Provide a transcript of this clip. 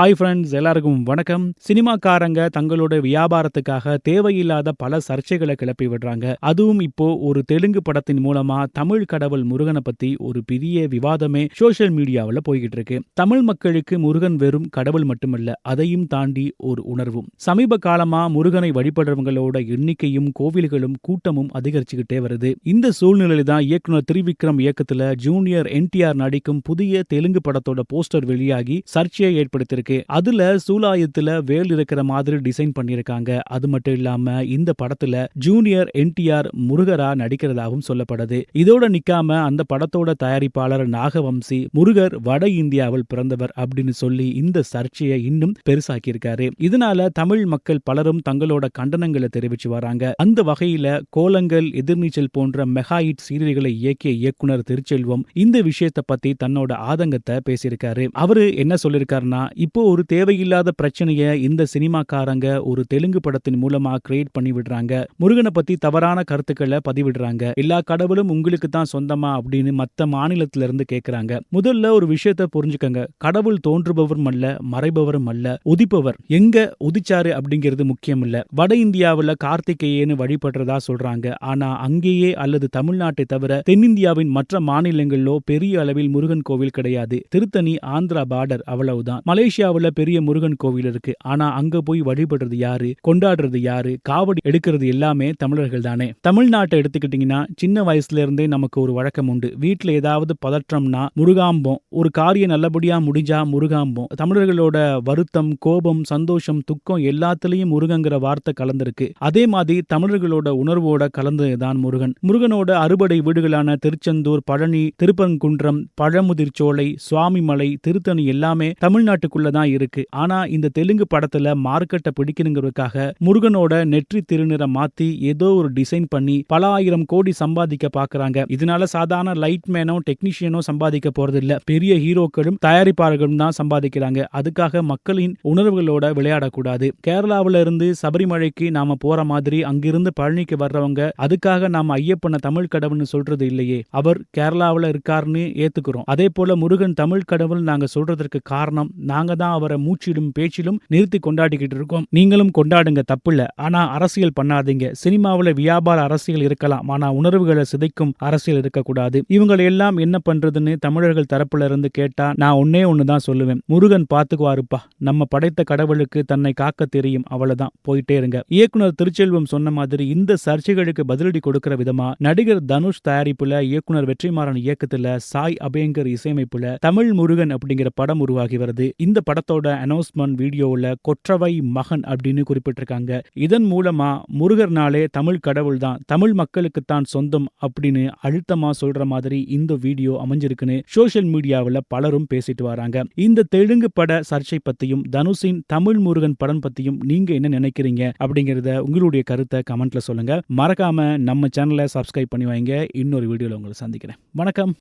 Hi friends, எல்லாருக்கும் வணக்கம். சினிமாக்காரங்க தங்களோட வியாபாரத்துக்காக தேவையில்லாத பல சர்ச்சைகளை கிளப்பி விடுறாங்க. அதுவும் இப்போ ஒரு தெலுங்கு படத்தின் மூலமா தமிழ் கடவுள் முருகனை பத்தி ஒரு பெரிய விவாதமே சோஷியல் மீடியாவில் போய்கிட்டு இருக்கு. தமிழ் மக்களுக்கு முருகன் வெறும் கடவுள் மட்டுமல்ல, அதையும் தாண்டி ஒரு உணர்வும். சமீப காலமா முருகனை வழிபடுறவங்களோட எண்ணிக்கையும் கோவில்களும் கூட்டமும் அதிகரிச்சுக்கிட்டே வருது. இந்த சூழ்நிலையில தான் இயக்குனர் திரிவிக்ரம் இயக்கத்துல ஜூனியர் என்டிஆர் நடிக்கும் புதிய தெலுங்கு படத்தோட போஸ்டர் வெளியாகி சர்ச்சையை ஏற்படுத்தியிருக்கு. அதுல சூலாயத்துல வேல் இருக்கிற மாதிரி டிசைன் பண்ணிருக்காங்க. அது மட்டும் இல்லாம இந்த படத்துல ஜூனியர் என்டிஆர் முருகரா நடிக்கிறதாகவும் சொல்லப்படுது. இதோட நிக்காம அந்த படத்தோட தயாரிப்பாளர் நாகவம்சி முருகர் வட இந்தியாவில் பிறந்தவர் அப்படின்னு சொல்லி இந்த சர்ச்சையை இன்னும் பெருசாக்கி இருக்காரு. இதனால தமிழ் மக்கள் பலரும் தங்களோட கண்டனங்களை தெரிவிச்சு வராங்க. அந்த வகையில கோலங்கள், எதிர்நீச்சல் போன்ற மெகா ஹிட் சீரியல்களை இயக்கிய இயக்குனர் திருச்செல்வம் இந்த விஷயத்தை பத்தி தன்னோட ஆதங்கத்தை பேசியிருக்காரு. அவரு என்ன சொல்லிருக்காருன்னா, இப்போ ஒரு தேவையில்லாத பிரச்சனைய இந்த சினிமாக்காரங்க ஒரு தெலுங்கு படத்தின் மூலமா கிரியேட் பண்ணி விடுறாங்க. முருகனை பத்தி தவறான கருத்துக்களை பதிவிடுறாங்க. எல்லா கடவுளும் உங்களுக்கு தான் சொந்தமா அப்படின்னு மத்த மாநிலத்தில இருந்து கேட்கிறாங்க. முதல்ல ஒரு விஷயத்தை புரிஞ்சுக்கங்க. கடவுள் தோன்றுபவரும் அல்ல, மறைபவரும் அல்ல, உதிப்பவர். எங்க உதிச்சாரு அப்படிங்கிறது முக்கியம் இல்ல. வட இந்தியாவில் கார்த்திகேயன்னு வழிபடுறதா சொல்றாங்க. ஆனா அங்கேயே அல்லது தமிழ்நாட்டை தவிர தென்னிந்தியாவின் மற்ற மாநிலங்களிலோ பெரிய அளவில் முருகன் கோவில் கிடையாது. திருத்தணி, ஆந்திரா பார்டர் அவ்வளவுதான். மலேசியாவுல பெரிய முருகன் கோவில் இருக்கு. ஆனா அங்க போய் வழிபடுறது யாரு, கொண்டாடுறது யாரு, காவடி எடுக்கிறது எல்லாமே தமிழர்கள் தானே. தமிழ்நாட்டை எடுத்துக்கிட்டீங்கன்னா சின்ன வயசுல இருந்தே நமக்கு ஒரு வழக்கம் உண்டு. வீட்டுல ஏதாவது பதற்றம்னா முருகாம்போம். ஒரு காரியம் நல்லபடியா முடிஞ்சா முருகாம்போம். தமிழர்களோட வருத்தம், கோபம், சந்தோஷம், துக்கம் எல்லாத்துலயும் முருகங்கிற வார்த்தை கலந்திருக்கு. அதே மாதிரி தமிழர்களோட உணர்வோட கலந்ததுதான் முருகன். முருகனோட அறுபடை வீடுகளான திருச்செந்தூர், பழனி, திருப்பரங்குன்றம், பழமுதிர்ச்சோலை, சுவாமிமலை, திருத்தணி எல்லாமே தமிழ்நாட்டுக்குள்ளதான் இருக்கு. ஆனா இந்த தெலுங்கு படத்துல மார்க்கெட்டை பிடிக்கணுங்கிறதுக்காக முருகனோட நெற்றி திருநிறம் மாத்தி ஏதோ ஒரு டிசைன் பண்ணி பல ஆயிரம் கோடி சம்பாதிக்க பாக்குறாங்க. இதனால சாதாரண லைட்மேனோ டெக்னீஷியனோ சம்பாதிக்க போறது இல்ல. பெரிய ஹீரோக்களும் தயாரிப்பாளர்களும் தான் சம்பாதிக்கிறாங்க. அதுக்காக மக்களின் உணர்வுகளோட விளையாடக்கூடாது. கேரளாவில இருந்து சபரிமலைக்கு நாம போற மாதிரி அங்கிருந்து பழனிக்கு வர்றவங்க அதுக்காக நாம ஐயப்பனை தமிழ் கடவுள்னு சொல்றது இல்லையே. அவர் கேரளாவில இருக்காருன்னு ஏத்துக்கிறோம். அதே போல முருகன் தமிழ் கடவுள் நாங்க சொல்றதற்கு காரணம் நாங்க தான் அவரை மூச்சிலும் பேச்சிலும் நிறுத்தி கொண்டாடிக்கிட்டு இருக்கோம். நீங்களும் கொண்டாடுங்க, தப்பில்ல. ஆனா அரசியல் பண்ணாதீங்க. சினிமாவில் வியாபார அரசியல் இருக்கலாம், ஆனா உணர்வுகளை சிதைக்கும் அரசியல் இருக்கக்கூடாது. இவங்களை எல்லாம் என்ன பண்றதுன்னு தமிழர்கள் தரப்புல இருந்து கேட்டா நான் ஒன்னே ஒண்ணுதான் சொல்லுவேன். முருகன் பாத்துக்குவாருப்பா. நம்ம படைத்த கடவுளுக்கு தன்னை காக்க தெரியும். அவ்வளவுதான், போயிட்டே இருங்க. இயக்குனர் திருச்செல்வம் சொன்ன மாதிரி இந்த சர்ச்சைகளுக்கு பதிலடி கொடுக்கிற விதமா நடிகர் தனுஷ் தயாரிப்புல இயக்குனர் வெற்றிமாறன் இயக்கத்துல சாய் அபேங்கர் இசையமைப்புல தமிழ் முருகன் அப்படிங்கிற படம் உருவாகி வருது. இந்த படத்தோட அனௌன்ஸ்மெண்ட் வீடியோவில் கொற்றவை மகன் அப்படின்னு குறிப்பிட்டிருக்காங்க. இதன் மூலமா முருகர்னாலே தமிழ் கடவுள் தான், தமிழ் மக்களுக்கு தான் சொந்தம் அப்படின்னு அழுத்தமா சொல்ற மாதிரி இந்த வீடியோ அமைஞ்சிருக்குன்னு சோஷியல் மீடியாவில் பலரும் பேசிட்டு வராங்க. இந்த தெலுங்கு பட சர்ச்சை பத்தியும் தனுஷின் தமிழ் முருகன் படம் பத்தியும் நீங்க என்ன நினைக்கிறீங்க அப்படிங்கறத உங்களுடைய கருத்தை கமெண்ட்ல சொல்லுங்க. மறக்காம நம்ம சேனலை சப்ஸ்கிரைப் பண்ணி வைங்க. இன்னொரு வீடியோல உங்களை சந்திக்கிறேன். வணக்கம்.